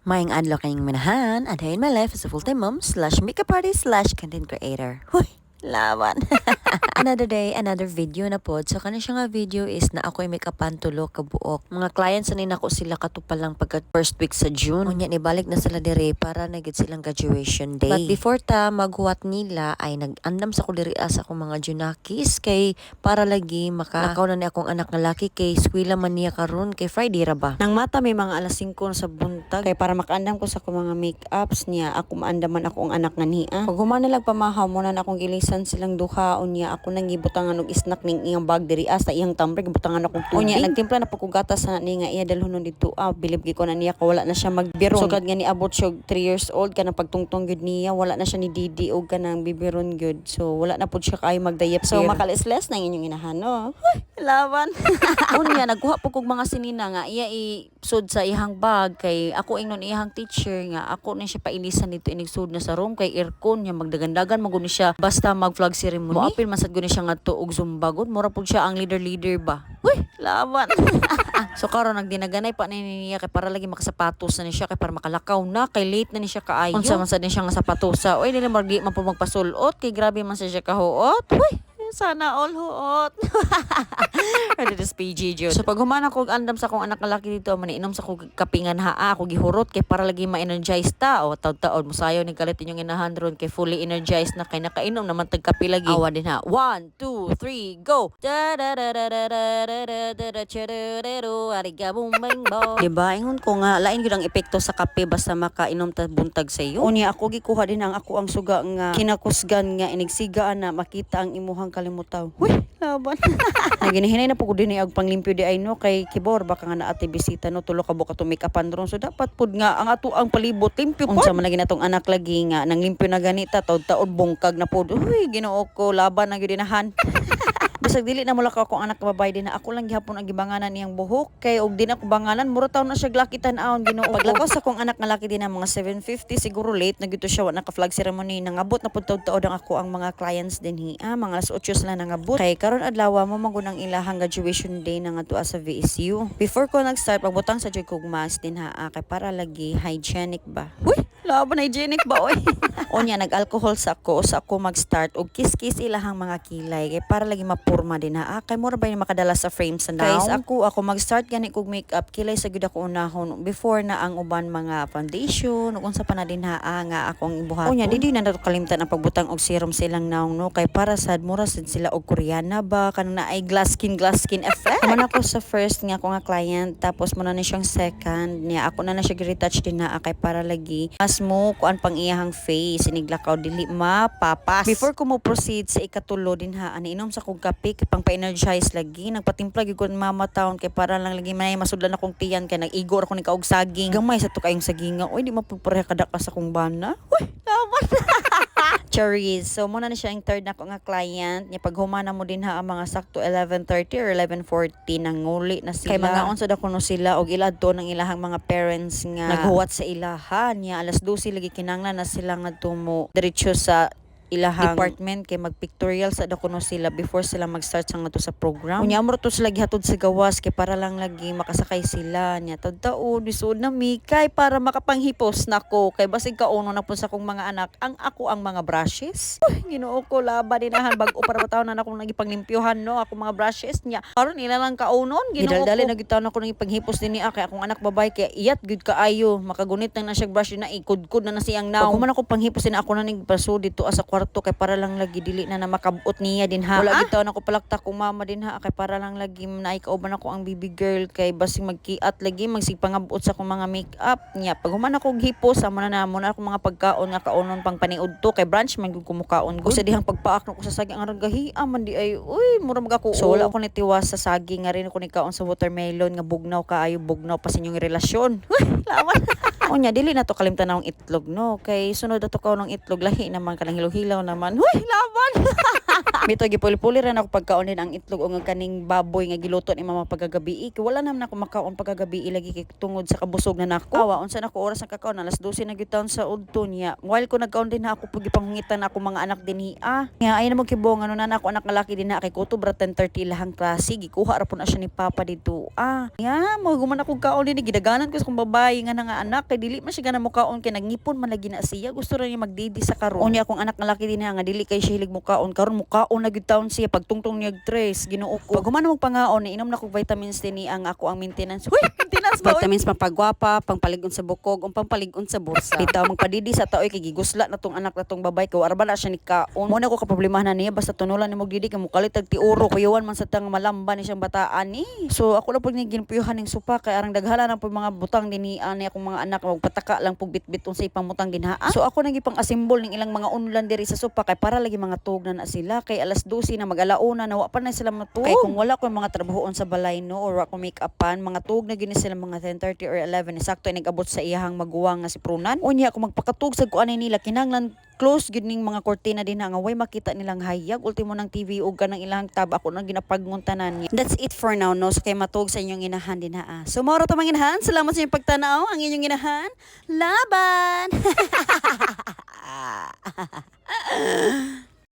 Maayong adlaw kayong minahan, a day in my life as a full-time mom slash makeup artist slash content creator. Huy! Laban. Another day, another video na pod. So kanin siya nga video is na ako ay make-upan tulo kabuok. Mga clients na nako sila katupalang pagka first week sa June. Unya ni balik na sila dire para nagid silang graduation day. But before ta maghuwat nila ay nag-andam sa ko diri sa akong mga junakis kay para lagi makanakaw na ni akong anak nga laki kay eskwela man niya karon kay Friday ra ba. Nang mata may mga alas 5 sa buntag kay para makaandam ko sa akong mga make-ups niya ako maandaman ako ang anak nga niya. Pag human nilag pamahaw mo na akong gilisan silang duha unya ako nang gibutangan og snack ning iyang bag diri sa iyang tumbler gibutangan akong tubig. Unya nagtimpla na pag gatas na ni nga iya dalhonon dito bilib gi ko na niya ko wala na siya magbirong. Sugad nga ni abot siya 3 years old kana pagtungtong gyud niya wala na siya ni Didi og kanang bibiron gyud. So wala na pud siya kay magdayap. So makalisles na inyong inahan no. Laban. Unya nagkuha po kog mga sinina nga iya sud sa ihang bag kay ako ingnon ihang teacher nga ako ni siya pailisan dito inigsud na sa room kay aircon nya magdagandagan maguni siya basta mag-vlog ceremony. Moapil masad guni siya ngadto og Zumba gud mura pud siya ang leader ba. Uy, laban. So karon nagdinaganay pa ni niya kay para lagi makasapatos na ni siya kay para makalakaw na kay late na ni siya kaayo. Unsa man sad ni siya nga sapatosa. Oy dili magdi man po magpasulot kay grabe man siya kahuot. Uy, sana all huot. Ready this PG Jud. So pag humana ko andam sa akong anak lalaki dito maniinom sa kog kapingan haa ako gihurot kay para lagi ma-energize ta o taud-taud musayo ni kalit inyong inahan ron kay fully energized na kay nakainom naman tag kape lagi. Awa din ha. 1 2 3 go. Diba ingon ko nga lain gyud ang epekto sa kape basta makainom ta buntag sa iyo. Unya ako gikuha din ang ako ang suga nga kinakusgan nga inigsigaan na makita ang imuhang kalimutaw. Uy, laban. Naginihinay na po ko din ang panglimpyo di ay no kay kibor baka nga naati bisita no tulo ka buka to make-upan ron so dapat pud nga ang ato ang palibot limpyo po. Unsa man lagi natong anak lagi nga nang limpyo na ganita taud-taud bungkag na pud. Uy, Ginoo ko laban na gyud inahan. Bisag dili na mula ka akong anak babae din na ako lang gihapon ang gibanganan niyang buhok kay og din ako banganan mura taw na siya glakitan aon Ginoo. Paglakaw sa akong anak nga laki din na mga 7:50 siguro late na gyud siya wa naka flag ceremony nangabot na pud taud-taud ang ako ang mga clients din mga alas 8 sila nangabot kay karon adlaw mo magunang ilahang graduation day na nga tuwa sa VSU. Before ko nag-start pagbutang sa joy kog mask din kay para lagi hygienic ba. Uy, laban hygienic ba oy. Onya nag-alcohol sa ako mag-start og kiss-kiss ilahang mga kilay kay para lagi mapurma din kay mura ba makadala sa frame sa now. Guys, ako mag-start gani kog makeup kilay sa gud ako unahon before na ang uban mga foundation ug unsa pa na din nga akong ibuhaton. Onya dili na nato kalimtan ang pagbutang og serum silang naong no kay para sad mura sad sila og Koreana ba kanang na ay glass skin effect. Man ako sa first nga ako nga client tapos mo na ni siyang second niya ako na siya gi-retouch din kay para lagi mas mo kuan pang iyahang face siniglakaw dili mapapas. Before ko mo proceed sa ikatulo din aniinom sa kog kape kay pang pa-energize lagi nagpatimpla gyud ko mama town kay para lang lagi may masudlan akong tiyan kay nag-igor ako ni kaog saging gamay sa to kayong saginga oy di mapupareha kada ka sa kong bana. Uy, laban. Cherries. So muna na siya ang third na ko nga client niya pag humana mo din ang mga sakto 11:30 or 11:40 nang nguli na sila kay mga unsod ako no sila og iladto ng ilahang mga parents nga naghuwat sa ilahan niya alas 12 lagi kinanglan na sila nga tumo diretso sa ilahang department kay magpictorial sa dako no sila before sila mag-start sa ngato sa program. Unya mo to sila gihatod sa gawas kay para lang lagi makasakay sila niya taud-taud bisud na mi kay para makapanghipos nako kay basig kauno na pud sa kong mga anak ang ako ang mga brushes. Uy, Ginoo ko laba dinahan bag-o para bataw na akong nagipanglimpyuhan no ako mga brushes niya. Karon ila lang kaunon Ginoo ko. Gidaldali na gitaw na ako nagipanghipos dinhi kay akong anak babae kay iyat gud kaayo makagunit na siya brush na ikudkod na siyang naw. Pag man ako panghipos din ako na nigpasud dito sa kwarto kay para lang lagi dili na makabot niya din wala gitaw na ko palaktak kong mama din kay para lang lagi naay kauban ako ang baby girl kay basig magkiat lagi magsipangabot sa akong mga makeup niya pag human ako hipos amo na ako mga pagkaon nga kaunon pang paniud to kay brunch man gud kumukaon gud sa dihang pagpaak ko sa saging ang gahi man di ay uy mura magako so wala ako nitiwas sa saging nga rin ako ni kaon sa watermelon nga bugnaw kaayo bugnaw pa sa inyong relasyon. Lawan. Unya dili na to kalimtan na ng itlog no kay sunod ato kaon ng itlog lahi naman kanang hilaw-hilaw naman. Huy, laban. Bito gipuli-puli ra ako pagkaon din ang itlog o nga kaning baboy nga giluto ni mama pagagabi. Wala naman ako makaon pagagabi lagi kay tungod sa kabusog na nako. Awa unsa nako oras ang kakaon alas 12 na gyud taon sa udto niya. While ko nagkaon din na ako pag ipangungitan ako mga anak din hiya. Nga ay na mo kibong ano na ako anak lalaki din na kay kutob ra 10:30 lahang klase gikuha ra po na siya ni papa dito. Ya mo guman ako kaon din gidaganan ko sa kong babae nga nga anak kay dili man siya ganang mo kaon kay nagngipon man lagi na siya. Gusto ra niya magdidi sa karon. Unya akong anak lalaki din nga dili kay siya hilig mo kaon karon mo kaon na gyud taon siya pagtungtong niya tres Ginoo ko. Pag humana mo pangaon inom na ko vitamins din ni ang ako ang maintenance. Huy, maintenance ba? Vitamins mapagwapa, pangpaligon sa bukog, ug pangpaligon sa bursa. Bitaw magpadidi sa taoy kay gigusla na tong anak na tong babay ko arba na siya ni kaon. Mo na ko kaproblemahan na niya basta tunulan ni mo didi kay mo kalitag ti uro kuyawan man sa tang malamba ni siyang bataan ni. So ako na pag ni ginpuyuhan ning supa kay arang daghala na pag mga butang din ni akong mga anak magpataka lang pug bitbit unsay pangmutang dinha. So ako nang gipang asimbol ning ilang mga unlan diri sa supa kay para lagi mga tug na sila kay alas 12 na mag-alauna na wa pa na sila matug. Kay kung wala ko mga trabahoon sa balay no or ako make upan mga tug na gini sila mga 10:30 or 11 sakto ay nag-abot sa iyahang maguwang nga si Prunan. Unya ako magpakatug sa kuanay nila kinahanglan close gid ning mga kortina din nga way makita nilang hayag ultimo ng TV ug kanang ilang tab ako nang ginapagmuntanan niya. That's it for now no so kay matug sa inyong inahan din ha. So mao ra to mga inahan salamat sa inyong pagtanaw ang inyong inahan laban